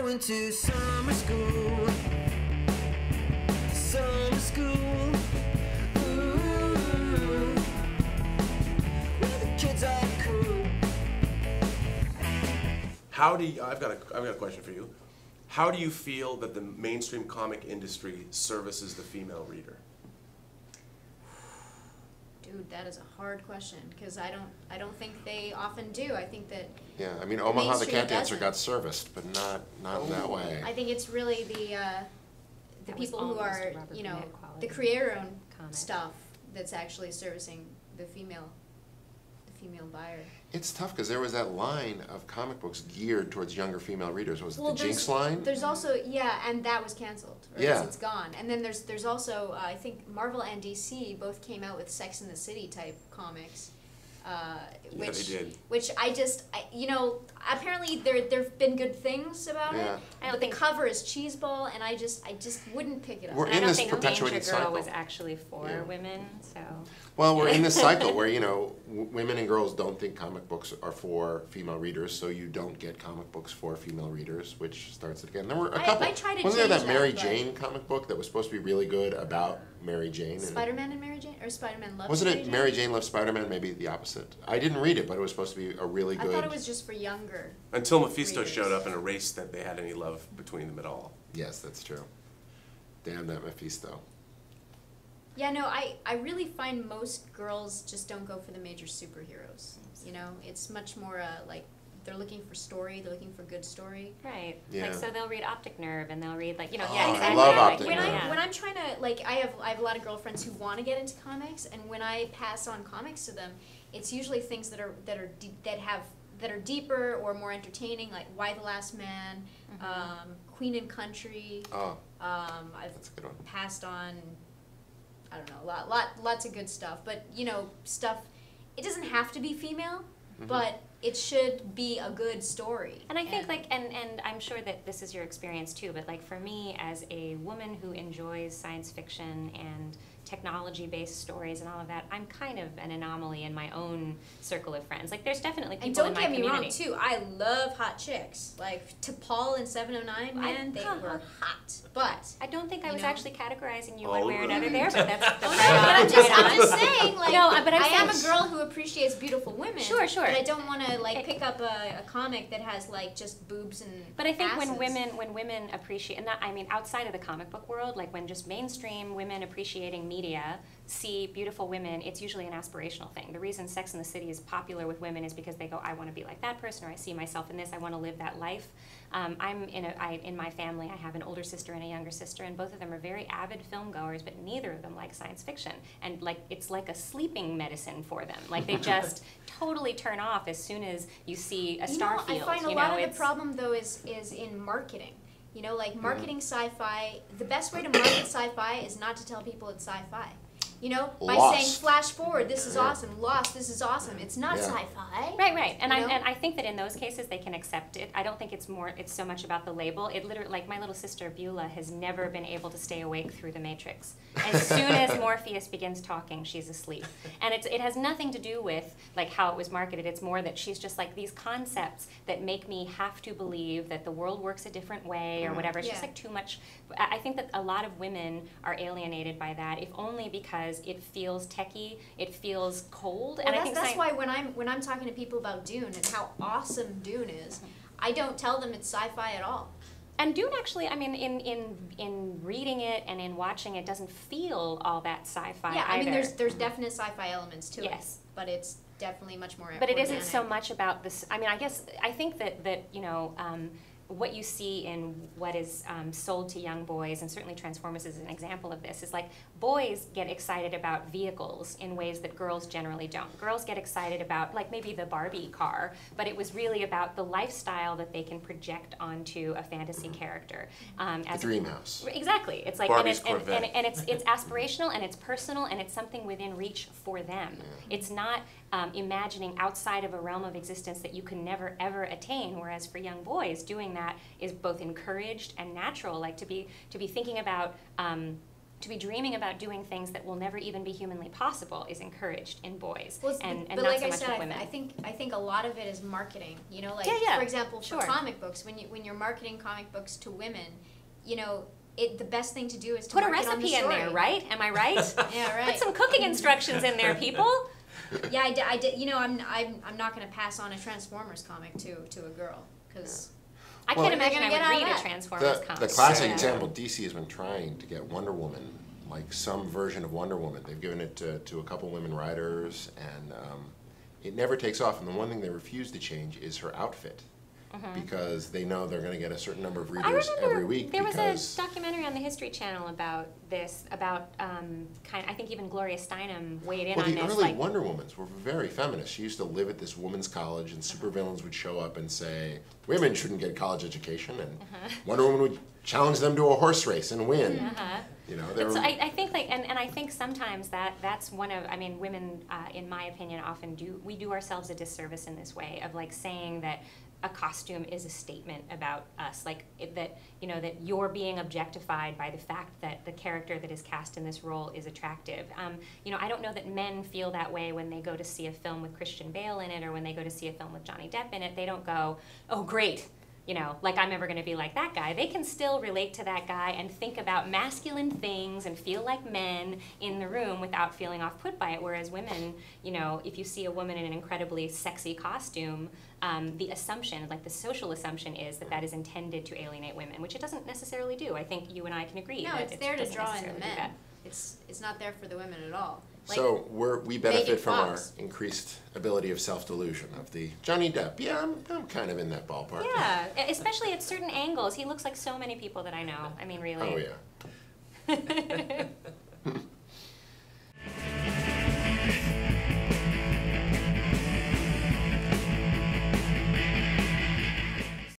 went to summer school. Summer school. Ooh, where the kids are cool. How do you, I've got a question for you. How do you feel that the mainstream comic industry services the female reader? Dude, that is a hard question because I don't think they often do. I think that Yeah, I mean, Omaha the mainstream Cat Dancer doesn't. got serviced, but not in that way. I think it's really the That was people who almost are, a Robert you know, Burnett quality the creator-owned comic. stuff that's actually servicing the female buyer. It's tough because there was that line of comic books geared towards younger female readers. Was it Well, the Jinx line? There's also, yeah, and that was canceled. Or Yeah. it's gone. And then there's also, I think Marvel and DC both came out with Sex and the City type comics. Yeah, they did. Which you know, apparently there've been good things about Yeah. it. But the cover is cheeseball, and I just wouldn't pick it up. We're And I in don't this think perpetuated Danger Girl cycle. was actually for Yeah. women, so. Well, we're in this cycle where, you know, women and girls don't think comic books are for female readers, so you don't get comic books for female readers, which starts it again. There were a couple. I tried to Wasn't there that change Mary that, but- Jane comic book that was supposed to be really good about Mary Jane? and- Spider-Man and Mary Jane? Or Spider-Man Loves Wasn't Mary it Jane? Mary Jane Loves Spider-Man? Maybe the opposite. I didn't read it, but it was supposed to be a really good. I thought it was just for younger. Until Mephisto readers. showed up and erased that they had any love between them at all. Yes, that's true. Damn that Mephisto. Yeah, no, I really find most girls just don't go for the major superheroes. You know, it's much more like they're looking for story, they're looking for good story. Right. Yeah. Like, so they'll read Optic Nerve and they'll read, like, you know, Oh, yeah, I exactly. love Like, Optic when Nerve. when I'm trying to, like, I have a lot of girlfriends who want to get into comics, and when I pass on comics to them, it's usually things that are deeper or more entertaining, like Why the Last Man, Queen and Country. Oh, I've that's a good one. passed on, I don't know, lots of good stuff. But you know, stuff. It doesn't have to be female, but it should be a good story. And I think, like, and I'm sure that this is your experience too, but like for me as a woman who enjoys science fiction and technology-based stories and all of that, I'm kind of an anomaly in my own circle of friends. Like, there's definitely people And in don't my get me community. wrong, too. I love hot chicks. Like, to Paul in 709, man, they were hot. But I don't think I you was know? actually categorizing you All one way or another right. there, but that's Oh, no, right but on. I'm just saying, like, No, but I'm I am a saying- girl who appreciates beautiful women. Sure, sure. But I don't want to, like, pick up a comic that has, like, just boobs and But I think asses. when women appreciate, and that, I mean, outside of the comic book world, like when just mainstream women appreciating media see beautiful women, it's usually an aspirational thing. The reason Sex and the City is popular with women is because they go, I want to be like that person, or I see myself in this, I want to live that life. In my family, I have an older sister and a younger sister, and both of them are very avid film goers, but neither of them like science fiction. And like, it's like a sleeping medicine for them. Like, they just totally turn off as soon as you see a star field. I find a you lot know, of it's- the problem, though, is in marketing. You know, like, marketing sci-fi, the best way to market sci-fi is not to tell people it's sci-fi. You know, by Lost. saying flash forward, this is awesome, Lost, this is awesome. It's not Yeah. sci-fi. Right, and You know? I think that in those cases they can accept it. I don't think it's so much about the label. It literally, like my little sister Beulah has never been able to stay awake through the Matrix. As soon as Morpheus begins talking, she's asleep, and it has nothing to do with like how it was marketed. It's more that she's just like these concepts that make me have to believe that the world works a different way or whatever. It's just Yeah. like too much. I think that a lot of women are alienated by that, if only because it feels techie, it feels cold, Well, and I think that's why when I'm talking to people about Dune and how awesome Dune is, I don't tell them it's sci-fi at all. And Dune actually, I mean, in reading it and in watching it, doesn't feel all that sci-fi Yeah, I mean, either. there's definite sci-fi elements to Yes. it, but it's definitely much more. But it isn't organic. so much about this. I mean, I think that you know. What you see in what is sold to young boys, and certainly Transformers is an example of this, is like boys get excited about vehicles in ways that girls generally don't. Girls get excited about like maybe the Barbie car, but it was really about the lifestyle that they can project onto a fantasy character. The dream house. Exactly. It's like Barbie's and Corvette. it's aspirational and it's personal and it's something within reach for them. It's not imagining outside of a realm of existence that you can never ever attain. Whereas for young boys, doing that is both encouraged and natural. Like to be thinking about to be dreaming about doing things that will never even be humanly possible is encouraged in boys, Well, and but not like so I much said, with women. I think a lot of it is marketing. You know, like Yeah, for example, for sure. comic books, when you're marketing comic books to women, you know, the best thing to do is to Put a market on the recipe in there, story. right? Am I right? Yeah, right. Put some cooking instructions in there, people. Yeah, I did. You know, I'm not going to pass on a Transformers comic to a girl because I Well, can't imagine They're I gonna would get out read of a that. Transformers The comic. classic Yeah. example, DC has been trying to get Wonder Woman, like some version of Wonder Woman. They've given it to a couple women writers, and it never takes off. And the one thing they refuse to change is her outfit, because they know they're going to get a certain number of I readers remember every week. there was because a documentary on the History Channel about this, about I think even Gloria Steinem weighed in well, on the this. early Like, Wonder Womans were very feminist. She used to live at this women's college, and supervillains would show up and say, women shouldn't get college education, and Wonder Woman would challenge them to a horse race and win. You know, they But were, so I think like, and I think sometimes that's one of, I mean, women, in my opinion, often do ourselves a disservice in this way of like saying that a costume is a statement about us, like that, you know, that you're being objectified by the fact that the character that is cast in this role is attractive. You know, I don't know that men feel that way when they go to see a film with Christian Bale in it, or when they go to see a film with Johnny Depp in it. They don't go, oh great, you know, like I'm ever going to be like that guy. They can still relate to that guy and think about masculine things and feel like men in the room without feeling off put by it. Whereas women, you know, if you see a woman in an incredibly sexy costume, the assumption, like the social assumption, is that that is intended to alienate women, which it doesn't necessarily do. I think you and I can agree. no, that it's it there to doesn't draw in the necessarily do men. that. It's not there for the women at all. Like, so we benefit Megan from our Fox. increased ability of self-delusion of the Johnny Depp. Yeah, I'm kind of in that ballpark. Yeah, especially at certain angles. He looks like so many people that I know. I mean, really. Oh yeah.